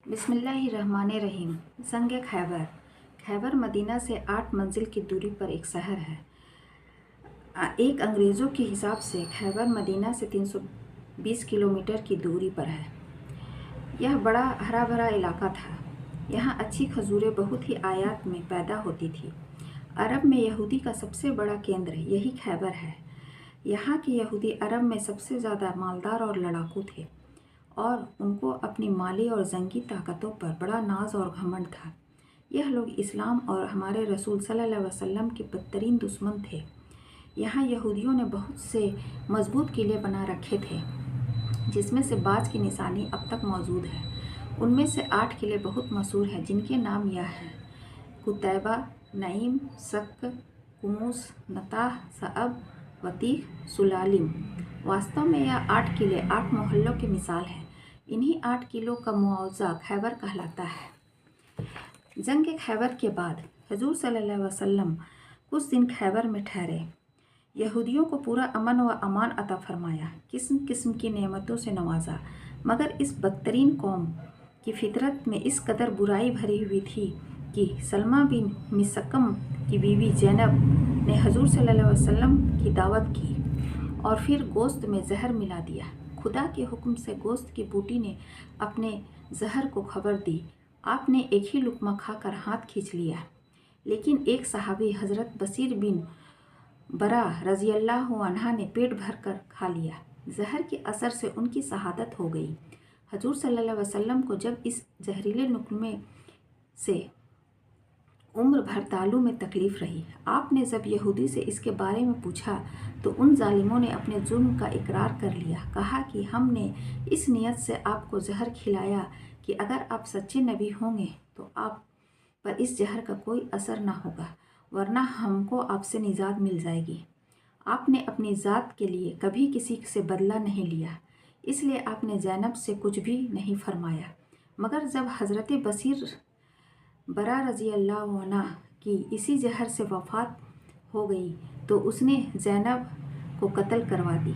बिस्मिल्लाहिर्रहमानिर्रहीम। संग खैबर। खैबर मदीना से 8 मंजिल की दूरी पर एक शहर है। एक अंग्रेज़ों के हिसाब से खैबर मदीना से 320 किलोमीटर की दूरी पर है। यह बड़ा हरा भरा इलाका था। यहाँ अच्छी खजूरें बहुत ही आयात में पैदा होती थी। अरब में यहूदी का सबसे बड़ा केंद्र यही खैबर है। यहाँ के यहूदी अरब में सबसे ज़्यादा मालदार और लड़ाकू थे और उनको अपनी माली और जंगी ताकतों पर बड़ा नाज और घमंड था। यह लोग इस्लाम और हमारे रसूल सल्लल्लाहु अलैहि वसल्लम के बदतरीन दुश्मन थे। यहाँ यहूदियों ने बहुत से मजबूत किले बना रखे थे, जिसमें से बाज की निशानी अब तक मौजूद है। उनमें से 8 किले बहुत मशहूर हैं, जिनके नाम यह हैं: कुतैबा, नईम, शक, कुमूस, नताह, सअब, वतीह, सुलालिम। वास्तव में यह 8 किले 8 मोहल्लों की मिसाल हैं। इन्हीं 8 किलों का मुआवजा खैबर कहलाता है। जंग खैबर के बाद हजूर सल्लल्लाहु अलैहि वसल्लम कुछ दिन खैबर में ठहरे। यहूदियों को पूरा अमन व अमान अता फरमाया, किस्म किस्म की नेमतों से नवाजा। मगर इस बदतरीन कौम की फितरत में इस कदर बुराई भरी हुई थी कि सलमा बिन मिसकम की बीवी ज़ैनब ने हजूर सल्लल्लाहु अलैहि वसल्लम की दावत की और फिर गोश्त में जहर मिला दिया। खुदा के हुक्म से गोश्त की बूटी ने अपने जहर को खबर दी। आपने एक ही लुक़मा खाकर हाथ खींच लिया, लेकिन एक सहाबी हज़रत बसीर बिन बरा रज़ियल्लाहु अन्हा ने पेट भर कर खा लिया। जहर के असर से उनकी शहादत हो गई। हजूर सल्लल्लाहु अलैहि वसल्लम को जब इस जहरीले लुक़मे से उम्र भर तालू में तकलीफ़ रही। आपने जब यहूदी से इसके बारे में पूछा तो उन जालिमों ने अपने जुर्म का इकरार कर लिया। कहा कि हमने इस नियत से आपको जहर खिलाया कि अगर आप सच्चे नबी होंगे तो आप पर इस जहर का कोई असर ना होगा, वरना हमको आपसे निजात मिल जाएगी। आपने अपनी ज़ात के लिए कभी किसी से बदला नहीं लिया, इसलिए आपने ज़ैनब से कुछ भी नहीं फरमाया। मगर जब हज़रत बसीर बरा रज़ियल्लाहु अन्हा की इसी जहर से वफ़ात हो गई तो उसने ज़ैनब को कत्ल करवा दी।